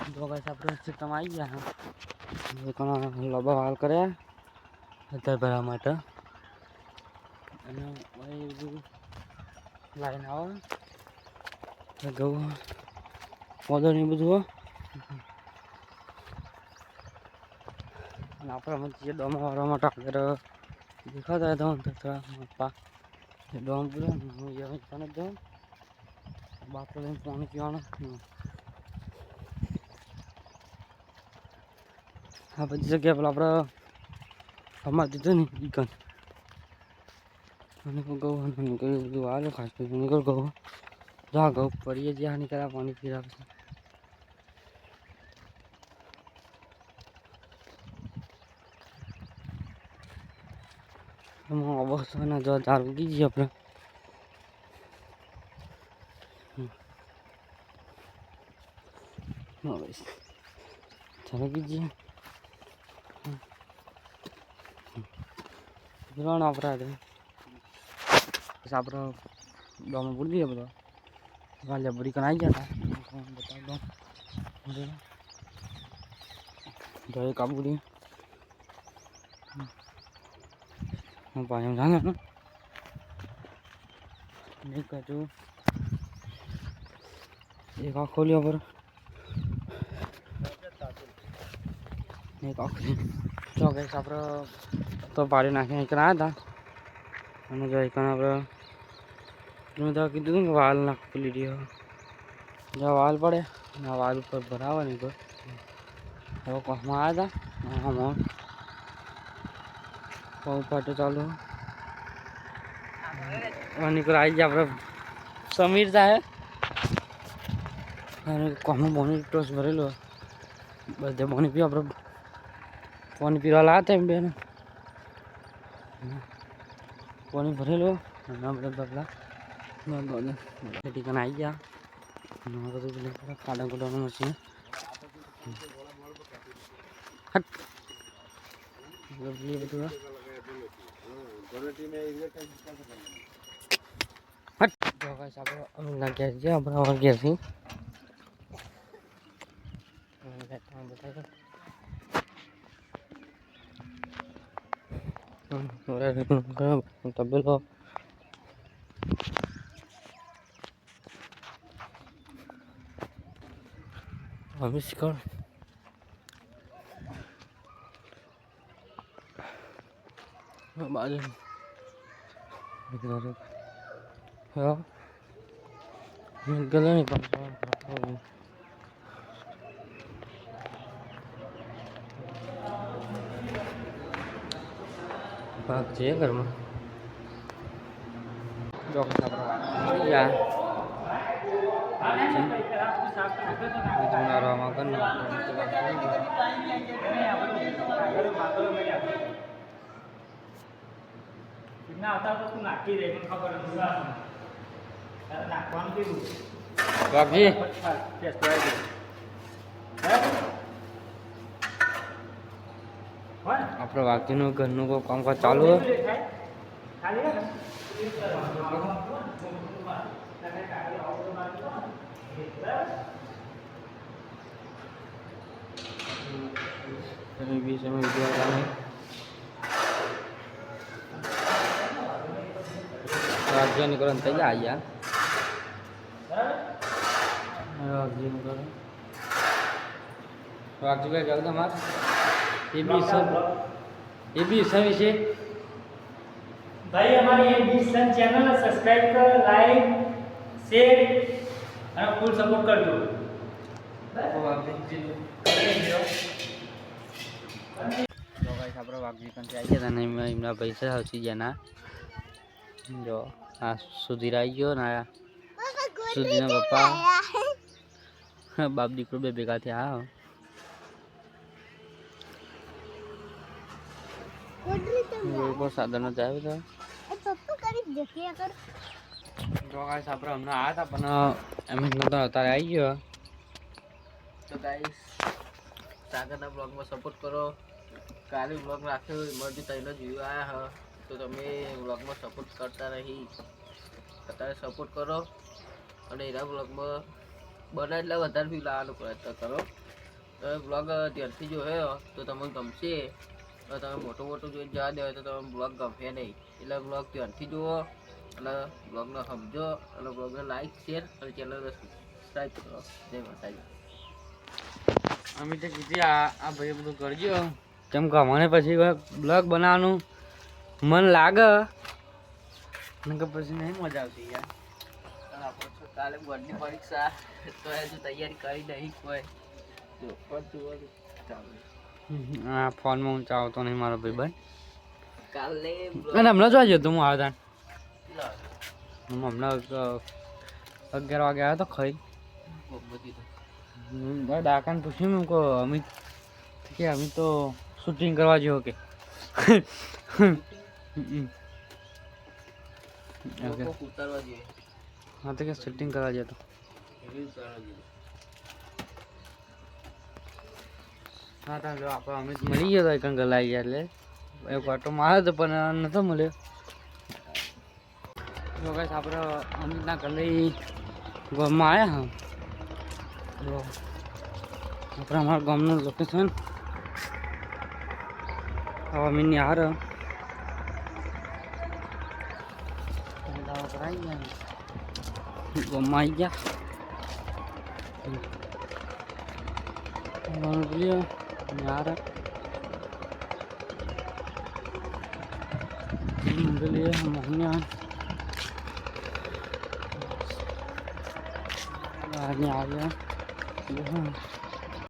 જો ગાઈસ આપણે ખેતરમાં આવી ગયા હા કોના લોબા વાલ કર્યા અત્યારે ભરવા માટે અને બધું લાઈન આવે ઘઉં મોદો ને બધું અને આપણે જે ડોમા વાળવા માટે આગળ દેખાતા હતા થોડા ડોમ પૂરો તને જાઉં બાટલો લઈને પાણી પીવાનું આ બધી જગ્યાએ પેલા આપણે સમાજ દીધું ને ઈકન અને ઘઉં બધું આવે ખાસ કરીને નીકળ ઘઉં જા ઘઉં પડીએ જ્યાં નીકળ્યા પાણી પીરા પછી અવસ્થાના જો ચાર ઉગી જઈએ આપણે ચાર ઉગી જઈએ રણ આપણે પછી આપણે ડોમાં પૂરી દઈએ બધા વાલિયા બુરી કણ આવી ગયા હતા બતાવ દો કાબુડી પાણી જાણે નહીં કાચું એક આખો લ્યો પર એક આખો જો ગઈશ આપણે તો પાડી નાખીને એક આવ્યા હતા અને જો એક આપણે મેં તો કીધું કે વાલ નાખ પેલી રહ્યો જ્યાં વાલ પડે આ વાલ ઉપર ભરાવાની તો હવે કોસમાં આવ્યા હતા આમાં પગ પાટો ચાલુ નીકળ આવી ગયા આપણે સમીર સાહેબ અને કોમાં પાણી ટોસ ભરેલો બધે પાણી પીવા આપણે પાણી પીવા લાવતા એમ બેન પાણી ભરેલું અને બધા બગલા ઠીકાને આવી ગયા બધું કાઢા કૂટવાનું મશીન બધું આપણે લાગ્યા છે આપણા વાગ્યાથી તબેલો આવિષ્કાર બાજુ હા ગલે નહીં પણ ભાગ છે ઘરમાં ચોક્કસ આપણે વાઘજીનું ઘરનું કોઈ કામકાજ ચાલુ बीच में वीडियो राज्य निकलन तैयार आया राज्य निकल राज्य का क्या मार ये भी सब विषय भाई हमारी ये बीसन चैनल सब्सक्राइब कर लाइक शेयर और फुल सपोर्ट कर दो આપણે વાઘજી કંઈ આવી ગયા ને એમના પૈસા આવતી ગયા જો આ સુધીર આવી ગયો ને સુધીરના પપ્પા બાપ દીકરો બે ભેગા થયા સાધનો જાય જો ગાઈસ આપણે હમણાં આવ્યા હતા પણ એમ નતો અત્યારે આવી ગયો તો ગાઈસ સાગરના બ્લોગમાં સપોર્ટ કરો કાલે બ્લોગ રાખ્યો મરજી તઈને જ વ્યૂ આવ્યા તો તમે બ્લોગમાં સપોર્ટ કરતા રહી અત્યારે સપોર્ટ કરો અને એના બ્લોગમાં બને એટલે વધારે વ્યૂ લાવવાનો પ્રયત્ન કરો તમે બ્લોગ ત્યારથી જો હે તો તમને ગમશે. તમે મોટો જોઈને જવા દે તો તમે બ્લોગ ગમે નહીં. એટલે બ્લોગ ત્યારથી જુઓ અને બ્લોગને સમજો અને બ્લોગને લાઈક શેર અને ચેનલને સબસ્ક્રાઈબ કરો. જય માતાજી. અમે તો કીધી આ ભાઈ બધું કરજો કેમ કે અમને પછી બ્લોગ બનાવવાનું મન લાગે ને કે પછી નહીં મજા આવતી યાર. આપણે તો કાલે બોર્ડની પરીક્ષા તો હજુ તૈયારી કરી નહીં કોઈ. જો પણ ચાલુ આ ફોનમાં હું ચાવતો નહીં મારો ભાઈ ભાઈ. કાલે અને હમણાં જોવા જતો હું આવતા હું હમણાં 11 વાગે આવ્યો તો ખાઈ ડાકાને પૂછ્યું મેં કહો અમિત કે અમિત તો શૂટિંગ કરવા જેવો કે ઉતારવા જોઈએ. હા તો કે શૂટિંગ કરવા જતો હા તો જો આપણે અમિત મળી ગયો તો એક ગલાઈ ગયા એટલે એક ઓટો માર્યો તો પણ નતો મળ્યો. જો ગાઈસ આપણે અમિતના ગલાઈ ગામમાં આવ્યા હા તો આપણે અમારા ગામનું લોકેશન હવે અમીની હાર ગામમાં આવી ગયા બોલીએ यार बोलिए मोहनिया आदमी आ गया